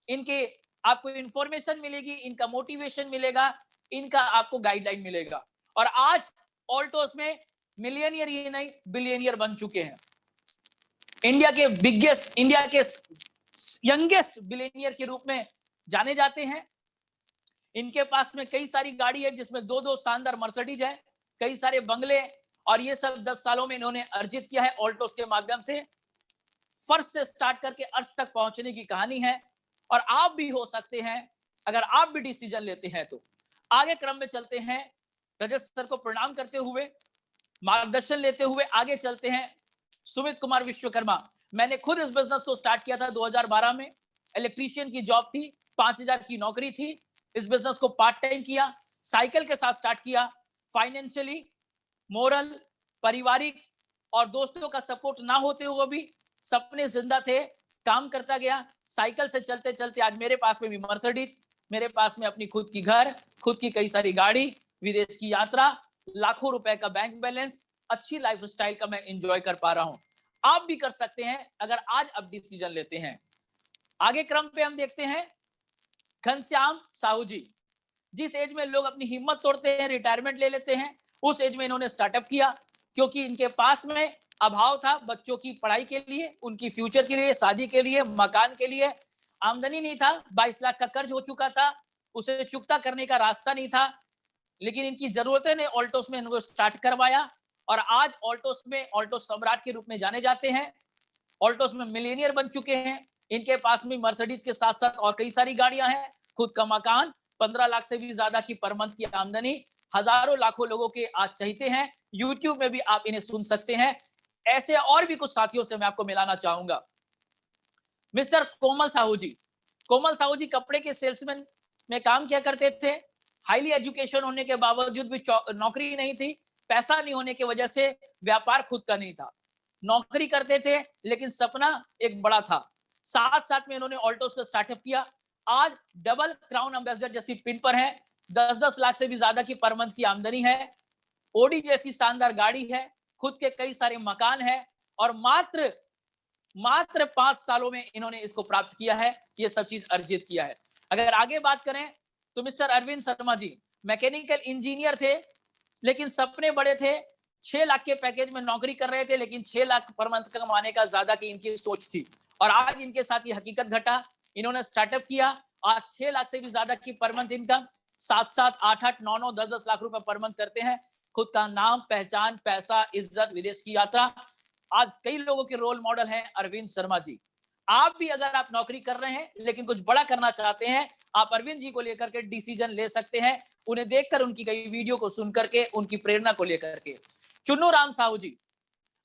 इनके आपको इंफॉर्मेशन मिलेगी, इनका मोटिवेशन मिलेगा, इनका आपको गाइडलाइन मिलेगा। और आज ऑल्टोस में मिलियनियर ही नहीं, बिलियनियर बन चुके हैं। इंडिया के बिगेस्ट, इंडिया के यंगेस्ट बिलियनियर के रूप में जाने जाते हैं। इनके पास में कई सारी गाड़ी है, जिसमें 2-2 शानदार मर्सिडीज है, कई सारे बंगले, और ये सब 10 सालों में इन्होंने अर्जित किया है ऑल्टोस के माध्यम से। फर्श से स्टार्ट करके अर्श तक पहुंचने की कहानी है, और आप भी हो सकते हैं अगर आप भी डिसीजन लेते हैं तो। आगे क्रम में चलते हैं, रजत सर को प्रणाम करते हुए, मार्गदर्शन लेते हुए आगे चलते हैं। सुमित कुमार विश्वकर्मा, मैंने खुद इस बिजनेस को स्टार्ट किया था 2012 में। इलेक्ट्रीशियन की जॉब थी, 5,000 की नौकरी थी, इस बिजनेस को पार्ट टाइम किया, साइकिल के साथ स्टार्ट किया, फाइनेंशियली, मोरल, पारिवारिक और दोस्तों का सपोर्ट ना होते हुए भी सपने जिंदा थे, काम करता गया, साइकिल से चलते चलते आज मेरे पास में भी मर्सिडीज, मेरे पास में अपनी खुद की घर, खुद की कई सारी गाड़ी, विदेश की यात्रा, लाखों रुपए का बैंक बैलेंस, अच्छी लाइफस्टाइल का मैं एंजॉय कर पा रहा हूं। आप भी कर सकते हैं अगर आज अब डिसीजन लेते हैं। आगे क्रम पे हम देखते हैं घनश्याम साहू जी। जिस एज में लोग अपनी हिम्मत तोड़ते हैं, रिटायरमेंट ले लेते हैं, उस एज में इन्होंने स्टार्टअप किया, क्योंकि इनके पास में अभाव था बच्चों की पढ़ाई के लिए, उनकी फ्यूचर के लिए, शादी के लिए, मकान के लिए। आमदनी नहीं था, 22 लाख का कर्ज हो चुका था, उसे चुकता करने का रास्ता नहीं था, लेकिन इनकी जरूरतें ने ऑल्टोस में इनको स्टार्ट करवाया और आज ऑल्टोस में ऑल्टोस सम्राट के रूप में जाने जाते हैं। ऑल्टोस में मिलीनियर बन चुके हैं। इनके पास में मर्सिडीज के साथ साथ और कई सारी गाड़ियां हैं, खुद का मकान, 15 लाख से भी ज्यादा की पर मंथ की आमदनी, हजारों लाखों लोगों के आज चाहते हैं। यूट्यूब में भी आप इन्हें सुन सकते हैं। ऐसे और भी कुछ साथियों से मैं आपको मिलाना चाहूंगा। मिस्टर कोमल साहू जी। कोमल साहू जी कपड़े के सेल्समैन में काम किया करते थे। हाईली एजुकेशन होने के बावजूद भी नौकरी नहीं थी, पैसा नहीं होने की वजह से व्यापार खुद का नहीं था, नौकरी करते थे लेकिन सपना एक बड़ा था। साथ साथ में इन्होंने ऑल्टोस का स्टार्टअप किया। आज डबल क्राउन एम्बेसडर जैसी पिन पर है, 10-10 लाख से भी ज्यादा की पर मंथ की आमदनी है, ओडी जैसी शानदार गाड़ी है, खुद के कई सारे मकान है और मात्र 5 सालों में इन्होंने इसको प्राप्त किया है, ये सब चीज अर्जित किया है। अगर आगे बात करें तो mister Arvind Sharma ji mechanical engineer थे, लेकिन सपने बड़े थे। 6 लाख के पैकेज में नौकरी कर रहे थे, लेकिन 6 लाख पर मंथ कमाने का ज्यादा की इनकी सोच थी और आज इनके साथ ये हकीकत घटा। इन्होंने स्टार्टअप किया, आज 6 लाख से भी ज्यादा की पर मंथ इनकम, 7-7, 8-8, 9-9, 10-10 लाख रुपए पर मंथ करते हैं। खुद का नाम, पहचान, पैसा, इज्जत, विदेश की यात्रा। आज कई लोगों के रोल मॉडल हैं अरविंद शर्मा जी। आप भी अगर आप नौकरी कर रहे हैं लेकिन कुछ बड़ा करना चाहते हैं, आप अरविंद जी को लेकर के डिसीजन ले सकते हैं, उन्हें देखकर, उनकी कई वीडियो को सुनकर के, उनकी प्रेरणा को लेकर के। चुन्नू राम साहू जी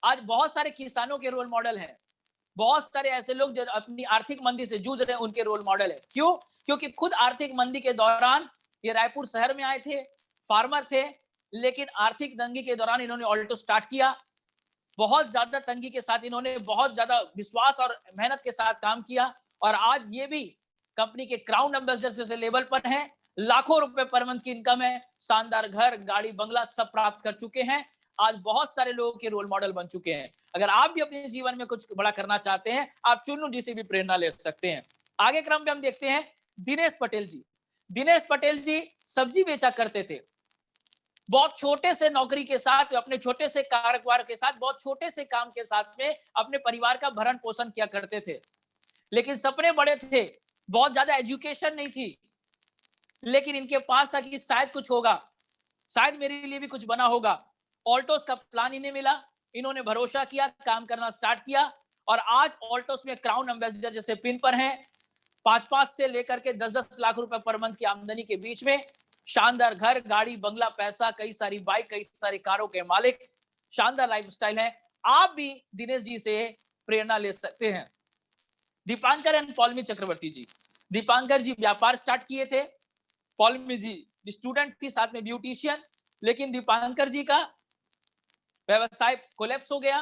आज बहुत सारे किसानों के रोल मॉडल हैं। बहुत सारे ऐसे लोग जो अपनी आर्थिक मंदी से जूझ रहे हैं, उनके रोल मॉडल है। क्यों? क्योंकि खुद आर्थिक मंदी के दौरान ये रायपुर शहर में आए थे, फार्मर थे, लेकिन आर्थिक तंगी के दौरान इन्होंने ऑल्टो स्टार्ट किया। बहुत ज्यादा तंगी के साथ इन्होंने बहुत ज्यादा विश्वास और मेहनत के साथ काम किया और आज ये भी कंपनी के क्राउन एम्बेसडर जैसे लेवल पर हैं। लाखों रुपए पर मंथ की इनकम है, शानदार घर, गाड़ी, बंगला सब प्राप्त कर चुके हैं। आज बहुत सारे लोगों के रोल मॉडल बन चुके हैं। अगर आप भी अपने जीवन में कुछ बड़ा करना चाहते हैं, आप चुन्नू जी से भी प्रेरणा ले सकते हैं। आगे क्रम में हम देखते हैं दिनेश पटेल जी। दिनेश पटेल जी सब्जी बेचा करते थे। बहुत छोटे से नौकरी के साथ, अपने छोटे से कारोबार के साथ, बहुत छोटे से काम के साथ में अपने परिवार का भरण पोषण किया करते थे, लेकिन सपने बड़े थे। बहुत ज्यादा एजुकेशन नहीं थी, लेकिन इनके पास था कि शायद कुछ होगा, शायद मेरे लिए भी कुछ बना होगा। ऑल्टोस का प्लान इन्हें मिला, इन्होंने भरोसा किया, काम करना स्टार्ट किया और आज ऑल्टोस में क्राउन एम्बेसडर जैसे पिन पर हैं। 5-5 से लेकर के 10-10 लाख रुपए पर मंथ की आमदनी के बीच में शानदार घर, गाड़ी, बंगला, पैसा, कई सारी बाइक, कई सारी कारों के मालिक, शानदार लाइफस्टाइल है। आप भी दिनेश जी से प्रेरणा ले सकते हैं। दीपांकर एंड पौलमी चक्रवर्ती जी। दीपांकर जी व्यापार स्टार्ट किए थे, पौलमी जी स्टूडेंट थी, साथ में ब्यूटिशियन, लेकिन दीपांकर जी का व्यवसाय कोलैप्स हो गया,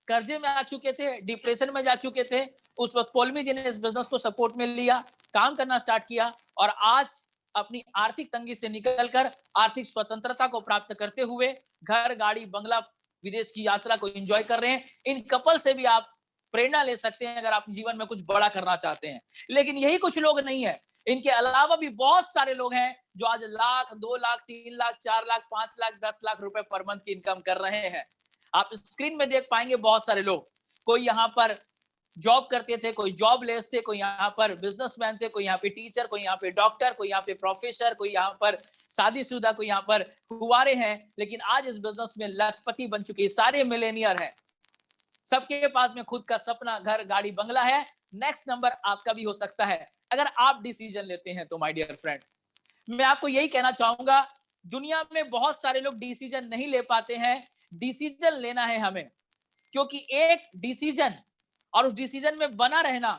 कर्जे में आ चुके थे, डिप्रेशन में जा चुके थे। उस वक्त पौलमी जी ने इस बिजनेस को सपोर्ट में लिया, काम करना स्टार्ट किया और आज अपनी आर्थिक तंगी से निकलकर आर्थिक स्वतंत्रता को प्राप्त करते हुए घर, गाड़ी, बंगला, विदेश की यात्रा को एंजॉय कर रहे हैं। इन कपल से भी आप प्रेरणा ले सकते हैं अगर आप जीवन में कुछ बड़ा करना चाहते हैं। लेकिन यही कुछ लोग नहीं है, इनके अलावा भी बहुत सारे लोग हैं जो आज लाख, 2 लाख, 3 लाख, 4 लाख, 5 लाख, 10 लाख रुपए पर मंथ की इनकम कर रहे हैं। आप स्क्रीन में देख पाएंगे बहुत सारे लोग, कोई यहाँ पर जॉब करते थे, कोई जॉब लेस थे, कोई यहाँ पर बिजनेसमैन थे, कोई यहाँ पे टीचर, कोई यहाँ पे डॉक्टर, कोई यहाँ पे प्रोफेसर, कोई यहाँ पर शादीशुदा, कोई यहाँ पर कुंवारे हैं, लेकिन आज इस बिजनेस में लखपति बन चुके सारे मिलेनियर हैं। सबके पास में खुद का सपना, घर, गाड़ी, बंगला है। नेक्स्ट नंबर आपका भी हो सकता है अगर आप डिसीजन लेते हैं तो। माय डियर फ्रेंड, मैं आपको यही कहना चाहूंगा, दुनिया में बहुत सारे लोग डिसीजन नहीं ले पाते हैं। डिसीजन लेना है हमें, क्योंकि एक डिसीजन और उस डिसीजन में बना रहना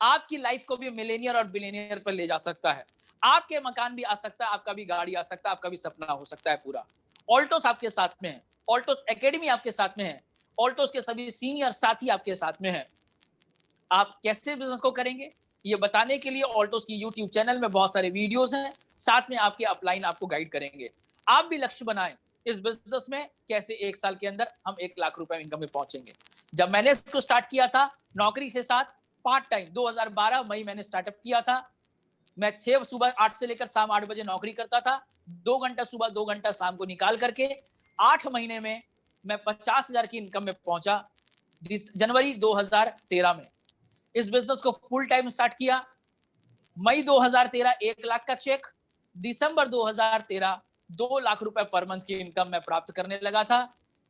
आपकी लाइफ को भी मिलेनियर और बिलियनियर पर ले जा सकता है। आपके मकान भी आ सकता है, आपका भी गाड़ी आ सकता है, आपका भी सपना हो सकता है पूरा। ऑल्टोस आपके साथ में है, ऑल्टोस एकेडमी आपके साथ में है, ऑल्टोस के सभी सीनियर साथी आपके साथ में है। आप कैसे बिजनेस को करेंगे ये बताने के लिए ऑल्टोस की यूट्यूब चैनल में बहुत सारे वीडियोस हैं, साथ में आपके अपलाइन आपको गाइड करेंगे। आप भी लक्ष्य बनाएं इस बिजनेस में, कैसे 1 साल के अंदर हम 1 लाख रुपए इनकम में पहुंचेंगे। जब मैंने इसको स्टार्ट किया था नौकरी के साथ पार्ट टाइम 2012 मई मैंने स्टार्टअप किया था। मैं 6 सुबह 8 से लेकर शाम 8 बजे नौकरी करता था, 2 घंटा सुबह 2 घंटा शाम को निकाल करके 8 महीने में मैं 50,000 की इनकम में पहुंचा जनवरी 2013 में। इस बिजनेस को फुल टाइम स्टार्ट किया। मई 2013 1 लाख का चेक, दिसंबर 2013 2 लाख रुपए पर मंथ की इनकम मैं प्राप्त करने लगा था।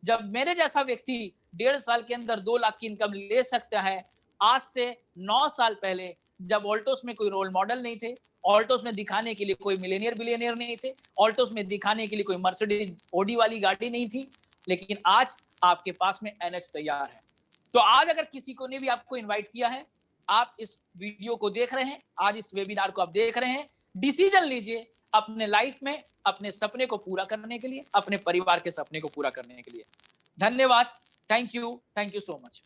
जब मेरे जैसा व्यक्ति 1.5 साल के अंदर 2 लाख की इनकम ले सकता है, आज से 9 साल पहले जब ऑल्टोस में कोई रोल मॉडल नहीं थे, ऑल्टोस में दिखाने के लिए कोई मिलेनियर बिलियनियर नहीं थे, ऑल्टोस में दिखाने के लिए कोई मर्सिडीज ओडी वाली गाड़ी नहीं थी, लेकिन आज आपके पास में एनएच तैयार है। तो आज अगर किसी को ने भी आपको इनवाइट किया है, आप इस वीडियो को देख रहे हैं, आज इस वेबिनार को आप देख रहे हैं, डिसीजन लीजिए अपने लाइफ में अपने सपने को पूरा करने के लिए, अपने परिवार के सपने को पूरा करने के लिए। धन्यवाद। Thank you so much.